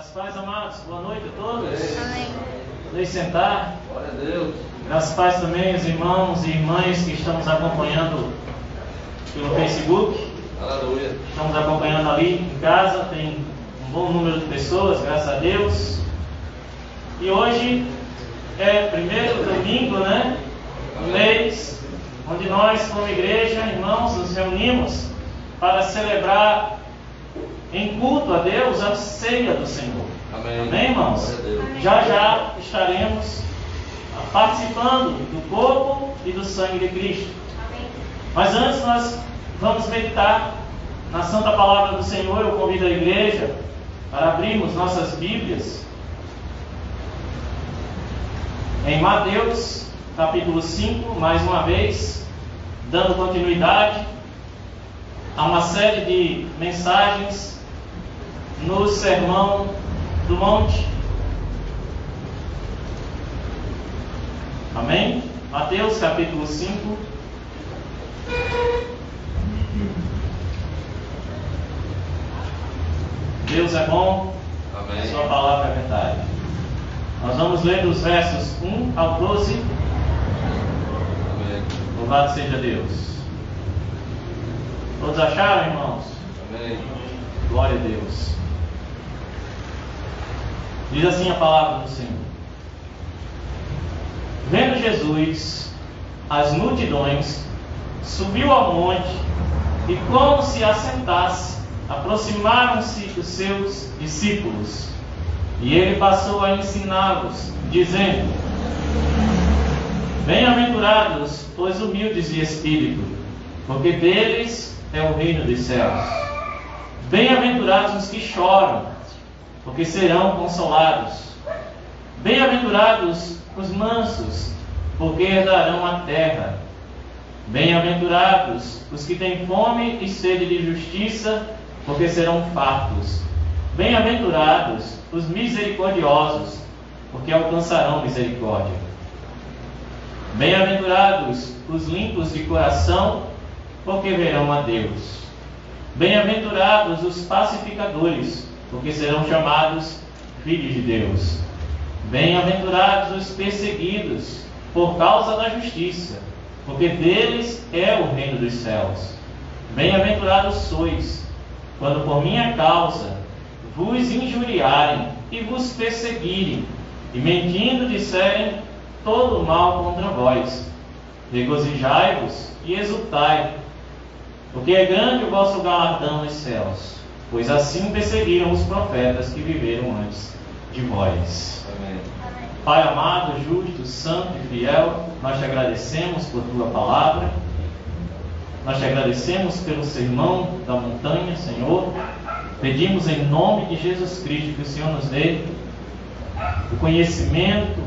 Graças a Deus, amados. Boa noite a todos. Amém. Podem sentar. Glória a Deus. Graças a Deus também os irmãos e irmãs que estão nos acompanhando pelo Facebook. Aleluia. Estamos acompanhando ali em casa. Tem um bom número de pessoas, graças a Deus. E hoje é primeiro domingo, né? Do mês, onde nós, como igreja, irmãos, nos reunimos para celebrar em culto a Deus a ceia do Senhor. Amém. Amém, irmãos? Glória a Deus. Amém. Já estaremos participando do corpo e do sangue de Cristo. Amém. Mas antes nós vamos meditar na Santa Palavra do Senhor. Eu convido a igreja para abrirmos nossas Bíblias em Mateus, capítulo 5, mais uma vez, dando continuidade a uma série de mensagens no Sermão do Monte. Amém? Mateus, capítulo 5. Deus é bom, Amém. Sua palavra é verdade. Nós vamos ler dos versos 1 ao 12. Amém. Louvado seja Deus. Todos acharam, irmãos? Amém. Glória a Deus. Diz assim a palavra do Senhor: Vendo Jesus as multidões, subiu ao monte e, como se assentasse, aproximaram-se os seus discípulos. E ele passou a ensiná-los, dizendo: Bem-aventurados os humildes de espírito, porque deles é o reino dos céus. Bem-aventurados os que choram, porque serão consolados. Bem-aventurados os mansos, porque herdarão a terra. Bem-aventurados os que têm fome e sede de justiça, porque serão fartos. Bem-aventurados os misericordiosos, porque alcançarão misericórdia. Bem-aventurados os limpos de coração, porque verão a Deus. Bem-aventurados os pacificadores, porque serão chamados filhos de Deus. Bem-aventurados os perseguidos por causa da justiça, porque deles é o reino dos céus. Bem-aventurados sois, quando por minha causa vos injuriarem e vos perseguirem, e mentindo disserem todo o mal contra vós. Regozijai-vos e exultai, porque é grande o vosso galardão nos céus, pois assim perseguiram os profetas que viveram antes de vós. Amém. Pai amado, justo, santo e fiel, nós te agradecemos por tua palavra. Nós te agradecemos pelo sermão da montanha, Senhor. Pedimos em nome de Jesus Cristo que o Senhor nos dê o conhecimento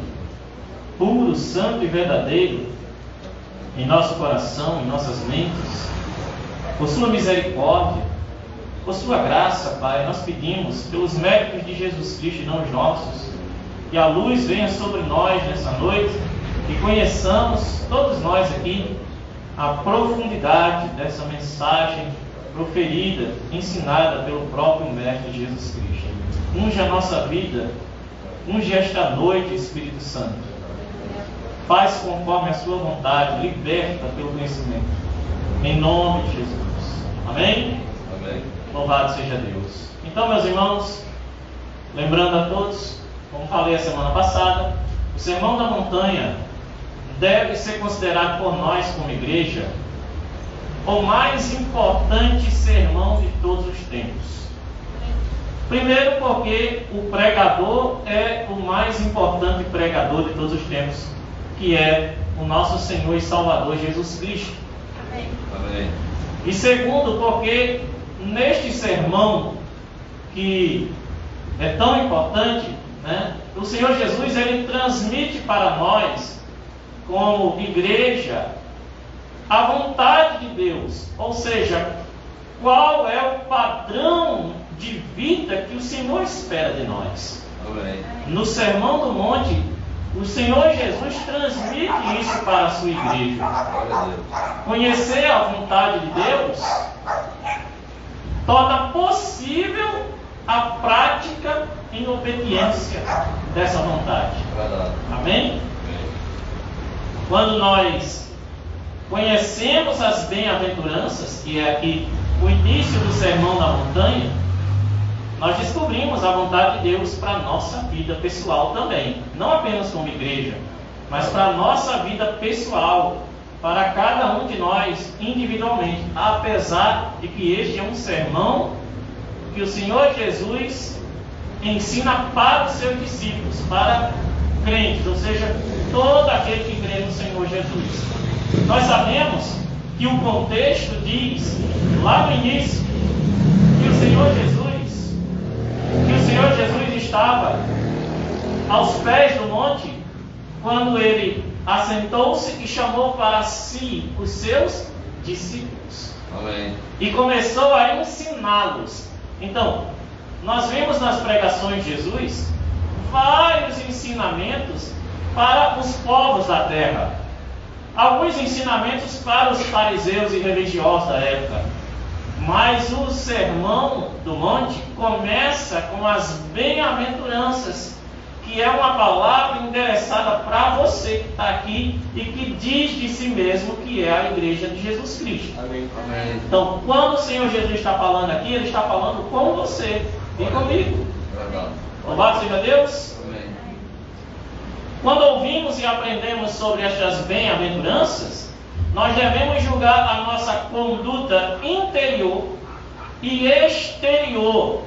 puro, santo e verdadeiro em nosso coração, em nossas mentes. Por sua misericórdia, por sua graça, Pai, nós pedimos pelos méritos de Jesus Cristo e não os nossos, que a luz venha sobre nós nessa noite e conheçamos, todos nós aqui, a profundidade dessa mensagem proferida, ensinada pelo próprio Mestre Jesus Cristo. Unge a nossa vida, unge esta noite, Espírito Santo. Faz conforme a sua vontade, liberta pelo conhecimento. Em nome de Jesus. Amém? Amém. Louvado seja Deus. Então, meus irmãos, lembrando a todos, como falei a semana passada, o Sermão da Montanha deve ser considerado por nós como igreja o mais importante sermão de todos os tempos. Primeiro porque o pregador é o mais importante pregador de todos os tempos, que é o nosso Senhor e Salvador Jesus Cristo. Amém. Amém. E segundo porque neste sermão, que é tão importante, né, o Senhor Jesus ele transmite para nós, como igreja, a vontade de Deus, ou seja, qual é o padrão de vida que o Senhor espera de nós. Amém. No Sermão do Monte, o Senhor Jesus transmite isso para a sua igreja. Glória a Deus. Conhecer a vontade de Deus torna possível a prática em obediência dessa vontade. Amém? Quando nós conhecemos as bem-aventuranças, que é aqui o início do Sermão da Montanha, nós descobrimos a vontade de Deus para a nossa vida pessoal também. Não apenas como igreja, mas para a nossa vida pessoal, para cada um de nós individualmente. Apesar de que este é um sermão que o Senhor Jesus ensina para os seus discípulos, para crentes, ou seja, todo aquele que crê no Senhor Jesus. Nós sabemos que o contexto diz, lá no início, que o Senhor Jesus estava aos pés do monte, quando ele assentou-se e chamou para si os seus discípulos. Amém. E começou a ensiná-los. Então, nós vemos nas pregações de Jesus vários ensinamentos para os povos da terra. Alguns ensinamentos para os fariseus e religiosos da época. Mas o Sermão do Monte começa com as bem-aventuranças, que é uma palavra endereçada para você que está aqui e que diz de si mesmo que é a igreja de Jesus Cristo. Amém. Amém. Então, quando o Senhor Jesus está falando aqui, Ele está falando com você e comigo. Louvado seja Deus. Amém. Quando ouvimos e aprendemos sobre estas bem-aventuranças, nós devemos julgar a nossa conduta interior e exterior,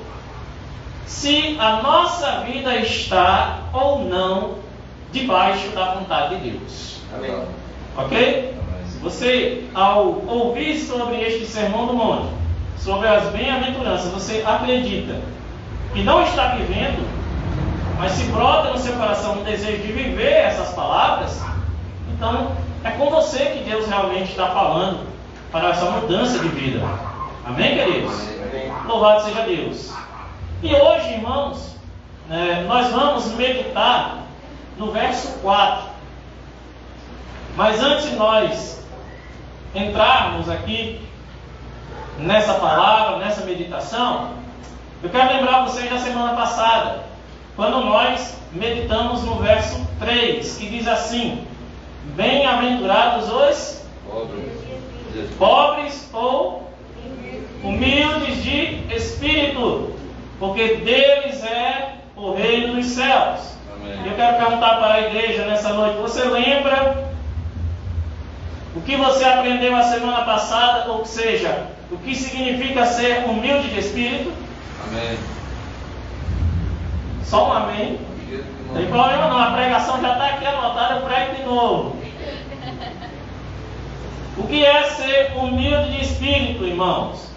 se a nossa vida está ou não debaixo da vontade de Deus. Amém. Ok? Você, ao ouvir sobre este Sermão do Monte, sobre as bem-aventuranças, você acredita que não está vivendo, mas se brota no seu coração um desejo de viver essas palavras, então é com você que Deus realmente está falando para essa mudança de vida. Amém, queridos? Amém. Louvado seja Deus. E hoje, irmãos, nós vamos meditar no verso 4. Mas antes de nós entrarmos aqui nessa palavra, nessa meditação, eu quero lembrar vocês da semana passada, quando nós meditamos no verso 3, que diz assim: bem-aventurados os pobres ou humildes de espírito, porque deles é o reino dos céus. Amém. Eu quero perguntar para a igreja nessa noite: você lembra o que você aprendeu a semana passada? Ou seja, o que significa ser humilde de espírito? Amém. Só um amém. Não tem problema não, a pregação já está aqui anotada, eu prego de novo. O que é ser humilde de espírito, irmãos?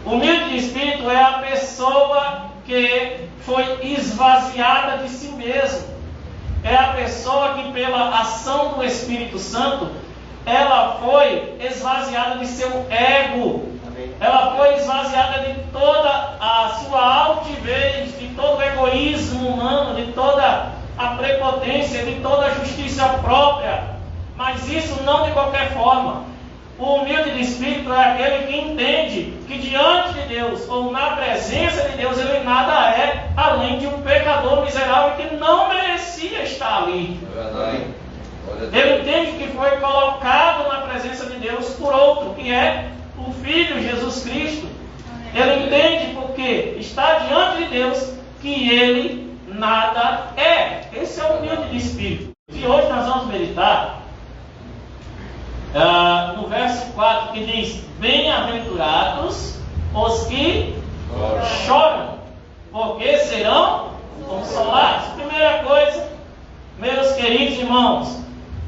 Humilde de espírito é a pessoa que foi esvaziada de si mesmo. É a pessoa que, pela ação do Espírito Santo, ela foi esvaziada de seu ego. Ela foi esvaziada de toda a sua altivez, de todo o egoísmo humano, de toda a prepotência, de toda a justiça própria. Mas isso não de qualquer forma. O humilde de espírito é aquele que entende que diante de Deus, ou na presença de Deus, ele nada é além de um pecador miserável que não merecia estar ali. É verdade. Ele entende que foi colocado na presença de Deus por outro, que é o Filho Jesus Cristo. Ele entende porque está diante de Deus que ele nada é. Esse é o humilde de espírito. E hoje nós vamos meditar no verso 4, que diz: bem-aventurados os que choram, porque serão consolados. Primeira coisa, meus queridos irmãos,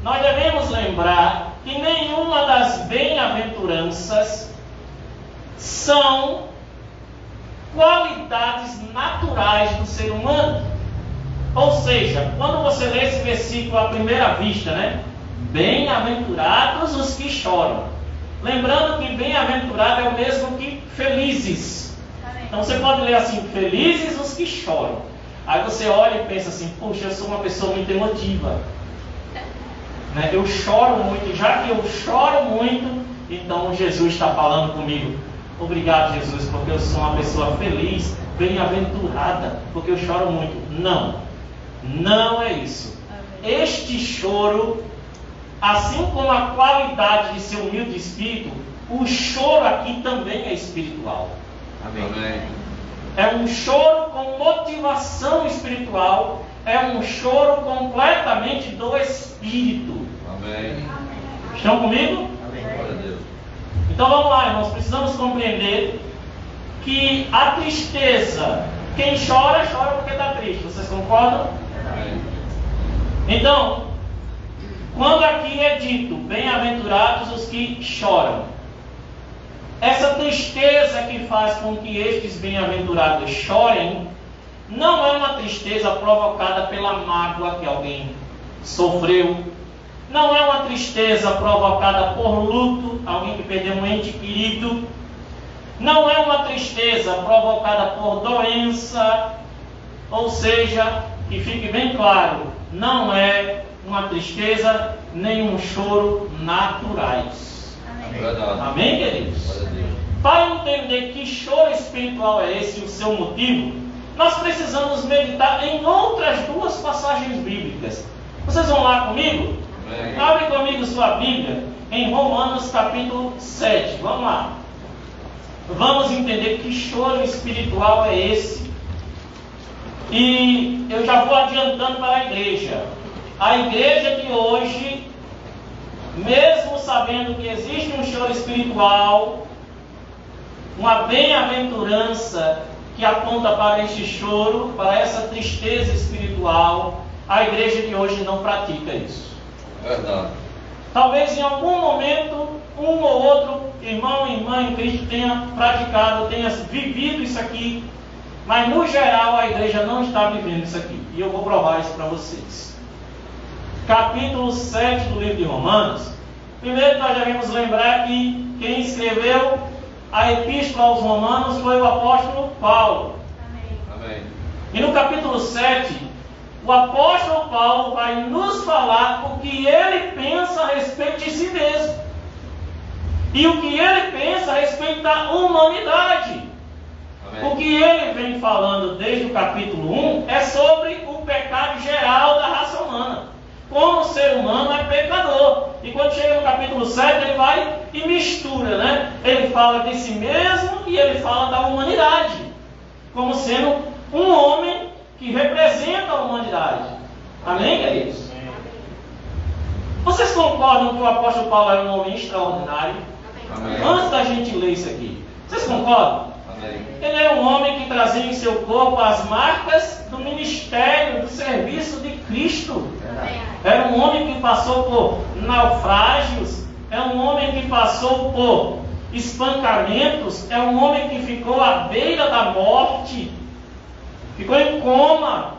nós devemos lembrar que nenhuma das bem-aventuranças são qualidades naturais do ser humano. Ou seja, quando você lê esse versículo à primeira vista, bem-aventurados os que choram. Lembrando que bem-aventurado é o mesmo que felizes. Então você pode ler assim: felizes os que choram. Aí você olha e pensa assim: poxa, eu sou uma pessoa muito emotiva. Eu choro muito, já que eu choro muito, então Jesus está falando comigo. Obrigado, Jesus, porque eu sou uma pessoa feliz, bem-aventurada, porque eu choro muito. Não, não é isso. Este choro, assim como a qualidade de seu humilde espírito, o choro aqui também é espiritual. Amém. É um choro com motivação espiritual, é um choro completamente do Espírito. Amém. Estão comigo? Glória a Deus. Então vamos lá, irmãos, precisamos compreender que a tristeza, quem chora, chora porque está triste. Vocês concordam? Amém. Então, quando aqui é dito, bem-aventurados os que choram, essa tristeza que faz com que estes bem-aventurados chorem, não é uma tristeza provocada pela mágoa que alguém sofreu, não é uma tristeza provocada por luto, alguém que perdeu um ente querido, não é uma tristeza provocada por doença, ou seja, que fique bem claro, não é uma tristeza nem um choro naturais. Verdade. Amém, queridos? Glória a Deus. Para entender que choro espiritual é esse e o seu motivo, nós precisamos meditar em outras duas passagens bíblicas. Vocês vão lá comigo? Amém. Abre comigo sua Bíblia em Romanos capítulo 7. Vamos lá. Vamos entender que choro espiritual é esse. E eu já vou adiantando para a igreja. A igreja de hoje, mesmo sabendo que existe um choro espiritual, uma bem-aventurança que aponta para este choro, para essa tristeza espiritual, a igreja de hoje não pratica isso. Verdade. Talvez em algum momento, um ou outro irmão e irmã em Cristo tenha praticado, tenha vivido isso aqui, mas no geral a igreja não está vivendo isso aqui. E eu vou provar isso para vocês. Capítulo 7 do livro de Romanos. Primeiro nós devemos lembrar que quem escreveu a epístola aos Romanos foi o apóstolo Paulo. Amém. E no capítulo 7, o apóstolo Paulo vai nos falar o que ele pensa a respeito de si mesmo. E o que ele pensa a respeito da humanidade. Amém. O que ele vem falando desde o capítulo 1 é sobre o pecado geral da raça humana. Como o ser humano é pecador. E quando chega no capítulo 7, ele vai e mistura, né? Ele fala de si mesmo e ele fala da humanidade. Como sendo um homem que representa a humanidade. Amém, queridos? Vocês concordam que o apóstolo Paulo era um homem extraordinário? Amém. Antes da gente ler isso aqui, vocês concordam? Amém. Ele era um homem que trazia em seu corpo as marcas do ministério, do serviço de Cristo. Era um homem que passou por naufrágios, é um homem que passou por espancamentos, é um homem que ficou à beira da morte, ficou em coma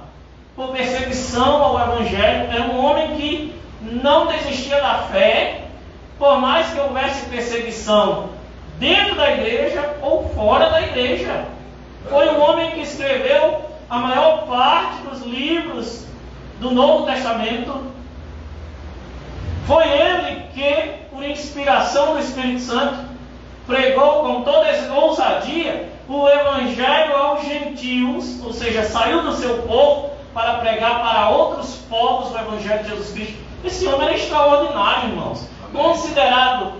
por perseguição ao Evangelho. É um homem que não desistia da fé, por mais que houvesse perseguição dentro da igreja ou fora da igreja. Foi um homem que escreveu a maior parte dos livros do Novo Testamento. Foi ele que, por inspiração do Espírito Santo, pregou com toda essa ousadia o Evangelho aos gentios, ou seja, saiu do seu povo para pregar para outros povos o Evangelho de Jesus Cristo. Esse homem era extraordinário, irmãos. Considerado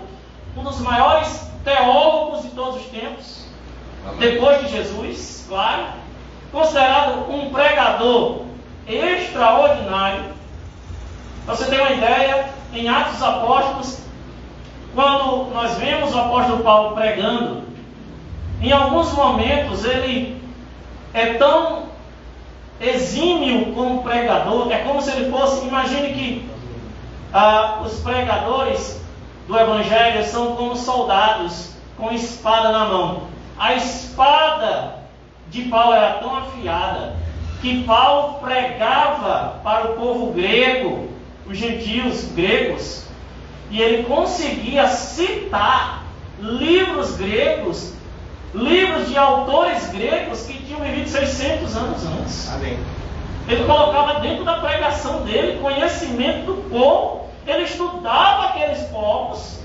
um dos maiores teólogos de todos os tempos, depois de Jesus, claro. Considerado um pregador extraordinário. Para você ter uma ideia, em Atos dos Apóstolos, quando nós vemos o apóstolo Paulo pregando, em alguns momentos ele é tão exímio como pregador, é como se ele fosse, imagine que os pregadores do Evangelho são como soldados com espada na mão. A espada de Paulo era tão afiada que Paulo pregava para o povo grego, os gentios gregos, e ele conseguia citar livros gregos, livros de autores gregos que tinham vivido 600 anos antes. Amém. Ele colocava dentro da pregação dele conhecimento do povo, ele estudava aqueles povos,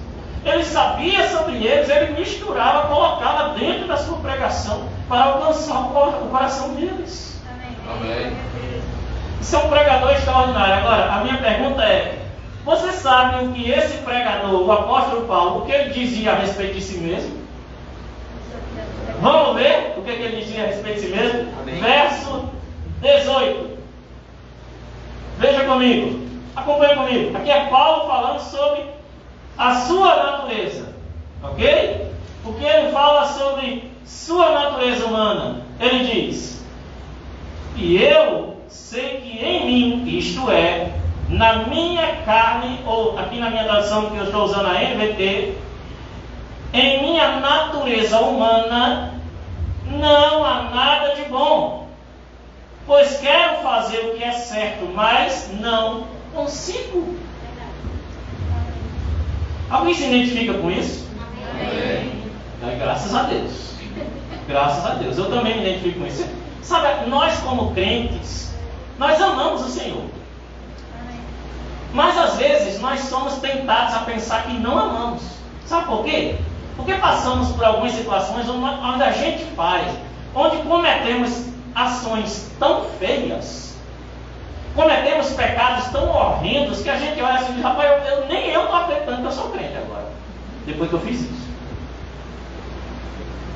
ele sabia sobre eles, ele misturava, colocava dentro da sua pregação. para alcançar o coração deles. Amém. Isso é um pregador extraordinário. Agora, a minha pergunta é: você sabe o que esse pregador, o apóstolo Paulo, o que ele dizia a respeito de si mesmo? Vamos ver o que ele dizia a respeito de si mesmo? Amém. Verso 18. Veja comigo, acompanhe comigo. Aqui é Paulo falando sobre a sua natureza, ok? Porque ele fala sobre sua natureza humana. Ele diz: e eu sei que em mim, isto é, na minha carne, ou aqui na minha tradução que eu estou usando a NVT, em minha natureza humana não há nada de bom, pois quero fazer o que é certo, mas não consigo. Alguém se identifica com isso? Amém. Graças a Deus. Graças a Deus. Eu também me identifico com isso. Sabe, nós como crentes, nós amamos o Senhor. Mas às vezes nós somos tentados a pensar que não amamos. Sabe por quê? Porque passamos por algumas situações onde a gente faz, onde cometemos ações tão feias, cometemos pecados tão horrendos, que a gente olha assim e diz: rapaz, nem eu estou acreditando que eu sou crente agora, depois que eu fiz isso.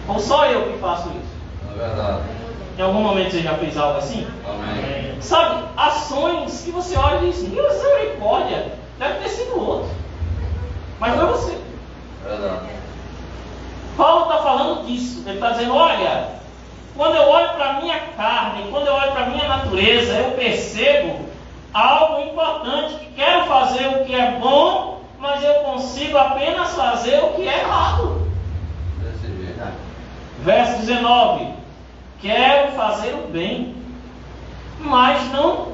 Ou só eu que faço isso? É verdade. Em algum momento você já fez algo assim? Amém. Sabe, ações que você olha e diz: misericórdia, deve ter sido outro, mas foi você. Verdade. Paulo está falando disso. Ele está dizendo: olha, quando eu olho para a minha carne, quando eu olho para a minha natureza, eu percebo algo importante, que quero fazer o que é bom, mas eu consigo apenas fazer o que é errado. Desse jeito. Verso 19: quero fazer o bem, mas não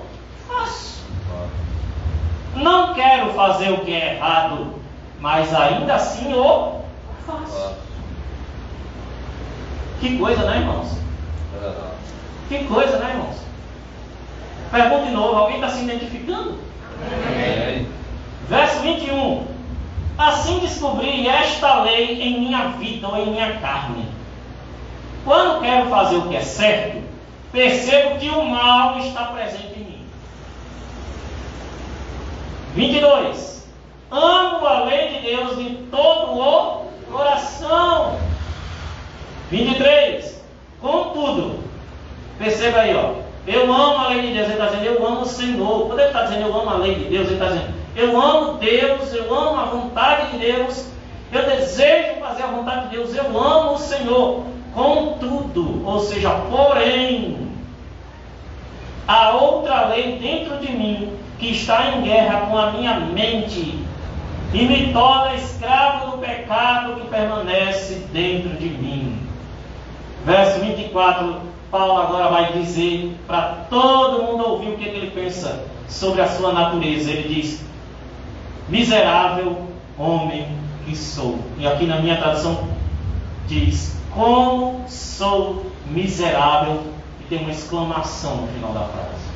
faço. Não quero fazer o que é errado, mas ainda assim o faço. Que coisa, né, irmãos? É verdade. Que coisa, né, irmãos? Pergunta de novo: alguém está se identificando? Amém. Verso 21: assim descobri esta lei em minha vida ou em minha carne. Quando quero fazer o que é certo, percebo que o mal está presente em mim. 22: amo a lei de Deus de todo o coração. 23: contudo, perceba aí, ó, eu amo a lei de Deus. Ele está dizendo: eu amo o Senhor. Quando ele está dizendo eu amo a lei de Deus, ele está dizendo: eu amo Deus, eu amo a vontade de Deus, eu desejo fazer a vontade de Deus, eu amo o Senhor. Contudo, ou seja, porém, há outra lei dentro de mim que está em guerra com a minha mente e me torna escravo do pecado que permanece dentro de mim. Verso 24, Paulo agora vai dizer para todo mundo ouvir o que ele pensa sobre a sua natureza. Ele diz: miserável homem que sou. E aqui na minha tradução diz: como sou miserável. E tem uma exclamação no final da frase.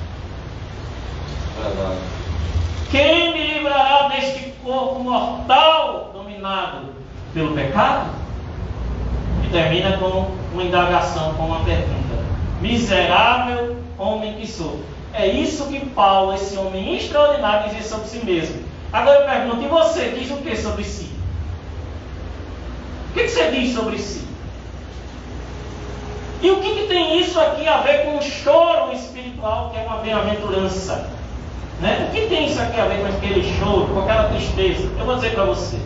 Verdade. Quem me livrará deste corpo mortal dominado pelo pecado? E termina com uma indagação, com uma pergunta: miserável homem que sou. É isso que Paulo, esse homem extraordinário, dizia sobre si mesmo. Agora eu pergunto: e você diz o que sobre si? O que você diz sobre si? E o que tem isso aqui a ver com o choro espiritual, que é uma bem-aventurança? Né? O que tem isso aqui a ver com aquele choro, com aquela tristeza? Eu vou dizer para você: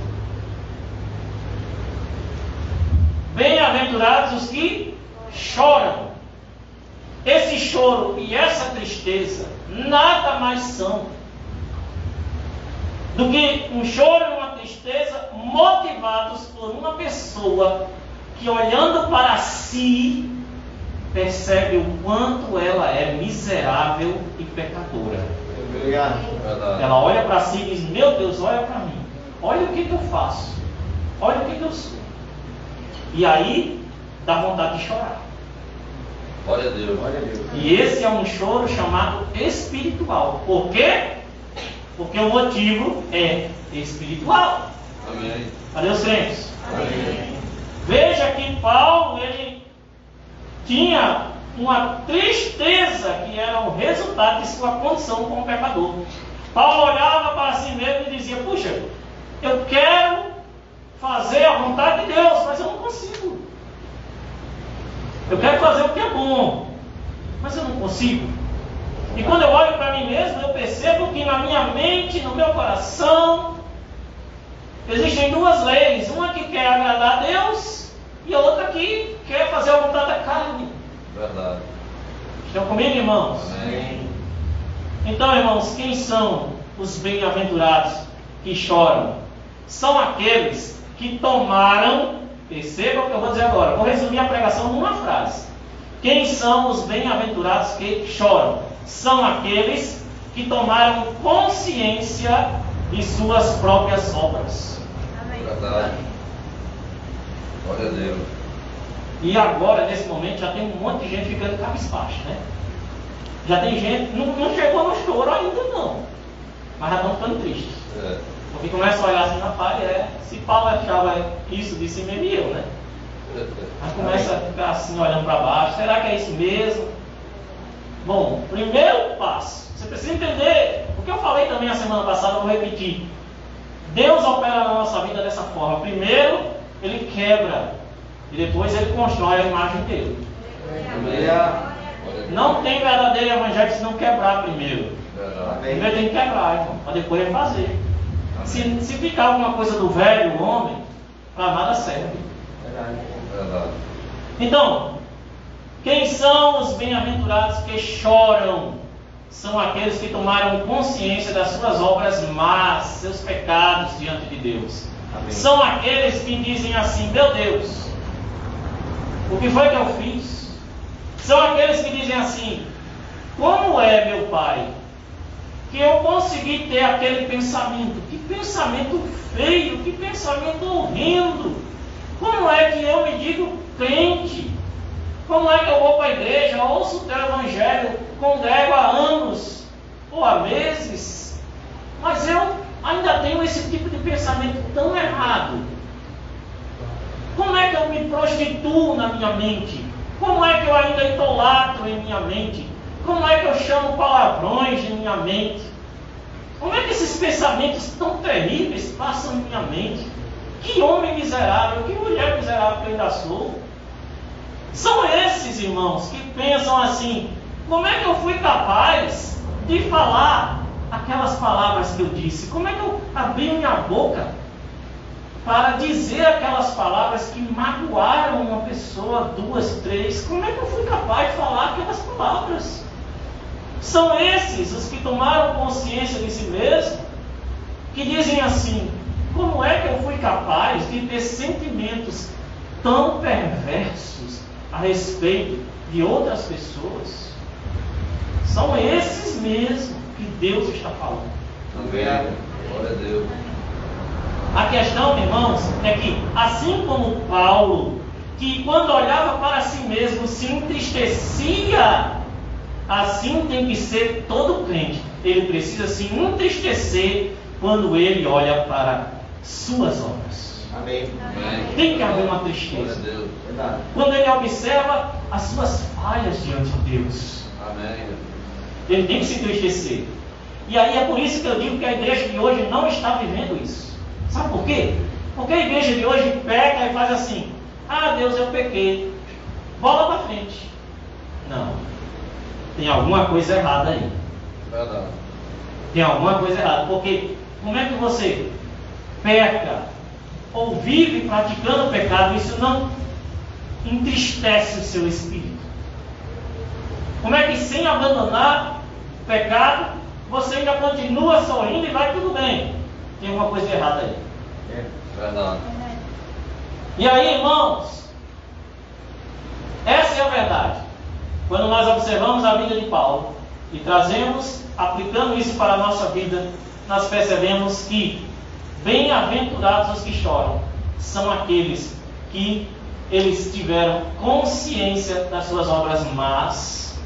bem-aventurados os que choram. Esse choro e essa tristeza nada mais são do que um choro e uma tristeza motivados por uma pessoa que, olhando para si, percebe o quanto ela é miserável e pecadora. Obrigado. Verdade. Ela olha para si e diz: meu Deus, olha para mim, olha o que eu faço, olha o que eu sou. E aí dá vontade de chorar. Glória a Deus. Glória a Deus. E esse é um choro chamado espiritual. Por quê? Porque o motivo é espiritual. Amém. Cadê os crentes? Amém. Veja que Paulo, ele tinha uma tristeza que era o resultado de sua condição como pecador. Paulo olhava para si mesmo e dizia: puxa, eu quero fazer a vontade de Deus, mas eu não consigo. Eu quero fazer o que é bom, mas eu não consigo. E quando eu olho para mim mesmo, eu percebo que na minha mente, no meu coração, existem duas leis. Uma que quer agradar a Deus e a outra que quer fazer a vontade da carne. Verdade. Estão comigo, irmãos? Amém. Então, irmãos, quem são os bem-aventurados que choram? São aqueles que tomaram, perceba o que eu vou dizer agora, vou resumir a pregação numa frase. Quem são os bem-aventurados que choram? São aqueles que tomaram consciência de suas próprias obras. Verdade. Glória a Deus. E agora, nesse momento, já tem um monte de gente ficando cabisbaixo, né? Já tem gente, não chegou no choro ainda não, mas já estão ficando tristes. É. Porque começa a olhar assim, rapaz, se Paulo achava isso de si mesmo, eu, né? Aí começa a ficar assim, olhando para baixo, será que é isso mesmo? Bom, primeiro passo, você precisa entender, o que eu falei também a semana passada, eu vou repetir. Deus opera na nossa vida dessa forma. Primeiro, Ele quebra, e depois Ele constrói a imagem dele. Não tem verdadeiro evangelho se não quebrar primeiro. Primeiro tem que quebrar, irmão, para depois refazer. Se ficar alguma coisa do velho homem, para nada serve. Verdade. Então, quem são os bem-aventurados que choram? São aqueles que tomaram consciência das suas obras más, seus pecados diante de Deus. Amém. São aqueles que dizem assim: meu Deus, o que foi que eu fiz? São aqueles que dizem assim: como é, meu Pai, que eu consegui ter aquele pensamento? Que pensamento feio, que pensamento horrendo! Como é que eu me digo crente? Como é que eu vou para a igreja, ouço o teu evangelho, congrego há anos ou há meses, mas eu ainda tenho esse tipo de pensamento tão errado? Como é que eu me prostituo na minha mente? Como é que eu ainda idolatro em minha mente? Como é que eu chamo palavrões em minha mente? Como é que esses pensamentos tão terríveis passam em minha mente? Que homem miserável, que mulher miserável que eu ainda sou. São esses, irmãos, que pensam assim: como é que eu fui capaz de falar aquelas palavras que eu disse? Como é que eu abri minha boca para dizer aquelas palavras que magoaram uma pessoa, duas, três? Como é que eu fui capaz de falar aquelas palavras? São esses os que tomaram consciência de si mesmos, que dizem assim: como é que eu fui capaz de ter sentimentos tão perversos a respeito de outras pessoas? São esses mesmo que Deus está falando. Amém. Glória a Deus. A questão, irmãos, é que assim como Paulo, que quando olhava para si mesmo se entristecia, assim tem que ser todo crente. Ele precisa se entristecer quando ele olha para suas obras. Amém. Tem que haver uma tristeza. Verdade. Quando ele observa as suas falhas diante de Deus. Amém. Ele tem que se entristecer. E aí é por isso que eu digo que a igreja de hoje não está vivendo isso. Sabe por quê? Porque a igreja de hoje peca e faz assim: ah, Deus, eu pequei, bola para frente. Não. Tem alguma coisa errada aí. Verdade. Tem alguma coisa errada. Porque como é que você peca ou vive praticando o pecado, isso não entristece o seu espírito? Como é que sem abandonar o pecado, você ainda continua sorrindo e vai tudo bem? Tem alguma coisa errada aí. Verdade. E aí, irmãos, essa é a verdade. Quando nós observamos a vida de Paulo e trazemos, aplicando isso para a nossa vida, nós percebemos que bem-aventurados os que choram são aqueles que eles tiveram consciência das suas obras más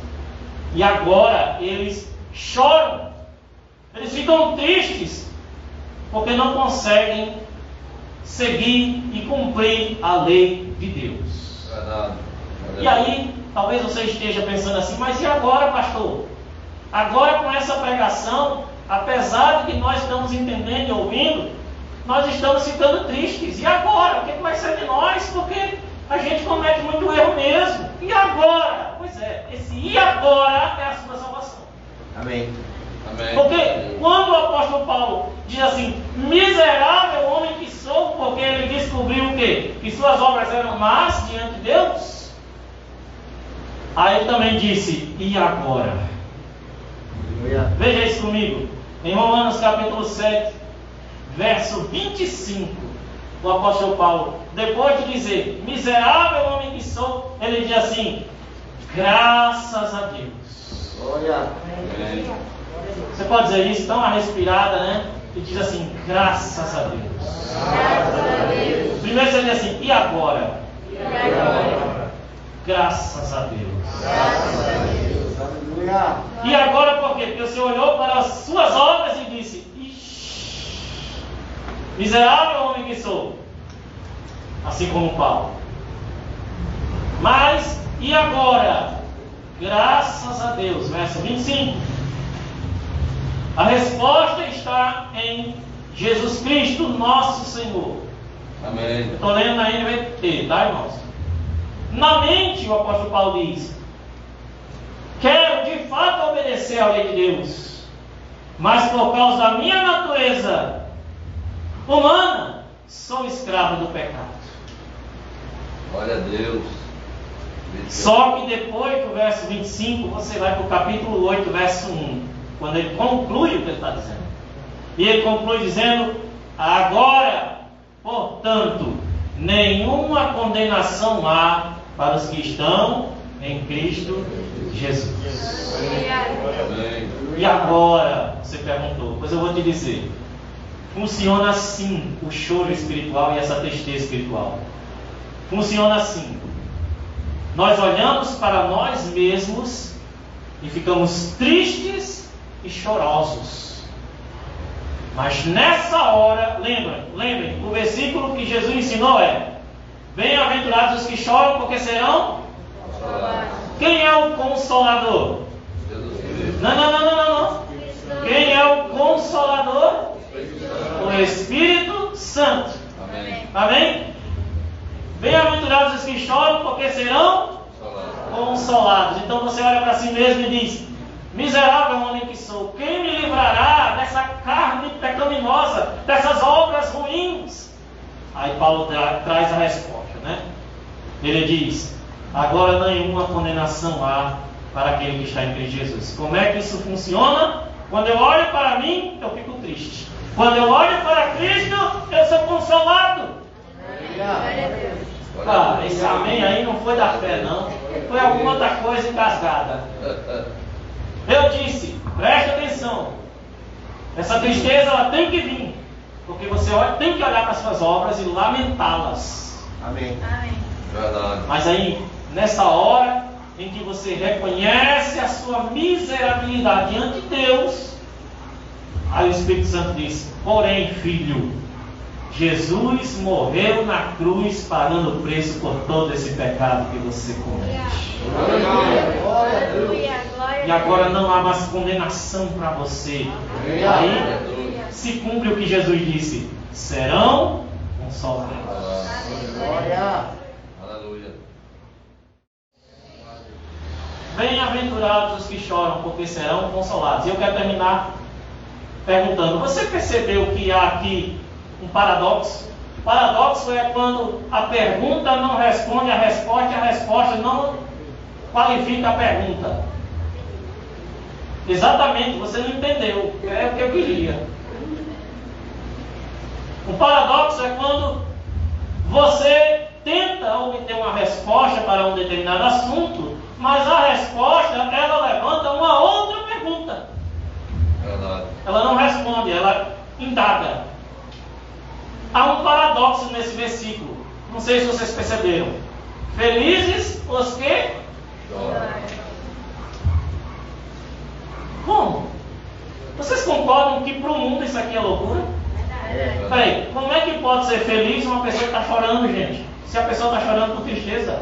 e agora eles choram. Eles ficam tristes porque não conseguem seguir e cumprir a lei de Deus. Verdade. E aí talvez você esteja pensando assim, mas e agora, pastor? Agora com essa pregação, apesar de que nós estamos entendendo e ouvindo, nós estamos ficando tristes. E agora? O que vai ser de nós? Porque a gente comete muito erro mesmo. E agora? Pois é, esse e agora é a sua salvação. Amém. Amém. Porque quando o apóstolo Paulo diz assim, miserável homem que sou, porque ele descobriu o quê? Que suas obras eram más diante de Deus. Aí ele também disse, e agora? Veja isso comigo. Em Romanos capítulo 7, verso 25, o apóstolo Paulo, depois de dizer, miserável homem que sou, ele diz assim, graças a Deus. Glória. Você pode dizer isso, dá uma respirada, né? E diz assim, graças a Deus. Graças a Deus. Primeiro você diz assim, e agora? E agora? Graças a Deus. Graças a Deus. Aleluia. E agora por quê? Porque o Senhor olhou para as suas obras e disse, ixi, miserável homem que sou. Assim como Paulo. Mas, e agora? Graças a Deus. Verso 25. A resposta está em Jesus Cristo, nosso Senhor. Amém. Estou lendo na NVT, tá, irmãos? Na mente, o apóstolo Paulo diz, quero de fato obedecer à lei de Deus, mas por causa da minha natureza humana, sou escravo do pecado. Glória a Deus. Só que depois do verso 25, você vai para o capítulo 8, verso 1, quando ele conclui o que ele está dizendo. E ele conclui dizendo, agora, portanto, nenhuma condenação há para os que estão em Cristo Jesus. Amém. E agora, você perguntou, pois eu vou te dizer, funciona assim o choro espiritual e essa tristeza espiritual. Funciona assim. Nós olhamos para nós mesmos e ficamos tristes e chorosos. Mas nessa hora, lembrem, o versículo que Jesus ensinou é: bem-aventurados os que choram, porque serão. Quem é o Consolador? Jesus Cristo. Não. Quem é o Consolador? O Espírito Santo. Amém. Amém? Bem-aventurados os que choram, porque serão consolados. Então você olha para si mesmo e diz: miserável homem que sou, quem me livrará dessa carne pecaminosa, dessas obras ruins? Aí Paulo traz a resposta, né? Ele diz: agora nenhuma condenação há para aquele que está em Cristo Jesus. Como é que isso funciona? Quando eu olho para mim, eu fico triste. Quando eu olho para Cristo, eu sou consolado. Ah, esse amém aí não foi da fé, não. Foi alguma outra coisa engasgada. Eu disse, preste atenção. Essa tristeza ela tem que vir. Porque você tem que olhar para as suas obras e lamentá-las. Amém. Amém. Verdade. Mas aí, nessa hora em que você reconhece a sua miserabilidade diante de Deus, aí o Espírito Santo diz: porém, filho, Jesus morreu na cruz pagando o preço por todo esse pecado que você comete. E agora não há mais condenação para você. Aí se cumpre o que Jesus disse: serão consolados. Aleluia. Bem-aventurados os que choram, porque serão consolados. E eu quero terminar perguntando: você percebeu que há aqui um paradoxo? O paradoxo é quando a pergunta não responde à resposta e a resposta não qualifica a pergunta. Exatamente, você não entendeu. É o que eu queria. O paradoxo é quando você tenta obter uma resposta para um determinado assunto, mas a resposta, ela levanta uma outra pergunta. Verdade. Ela não responde, ela indaga. Há um paradoxo nesse versículo. Não sei se vocês perceberam. Felizes os que? Chora. Como? Vocês concordam que para o mundo isso aqui é loucura? Peraí, como é que pode ser feliz uma pessoa que está chorando, gente? Se a pessoa está chorando por tristeza?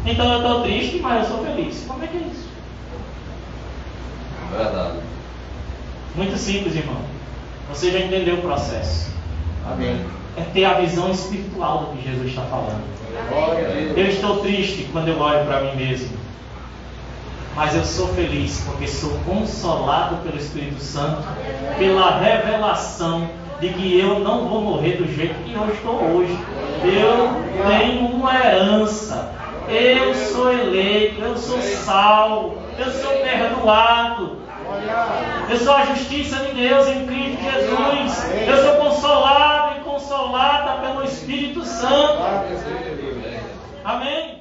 Então eu estou triste, mas eu sou feliz. Como é que é isso? Verdade. Muito simples, irmão. Você já entendeu o processo. Amém. É ter a visão espiritual do que Jesus está falando. Glória a Deus. Eu estou triste quando eu olho para mim mesmo. Mas eu sou feliz porque sou consolado pelo Espírito Santo, pela revelação de que eu não vou morrer do jeito que eu estou hoje. Eu tenho uma herança. Eu sou eleito, eu sou salvo, eu sou perdoado. Eu sou a justiça de Deus em Cristo Jesus. Eu sou consolado e consolada pelo Espírito Santo. Amém.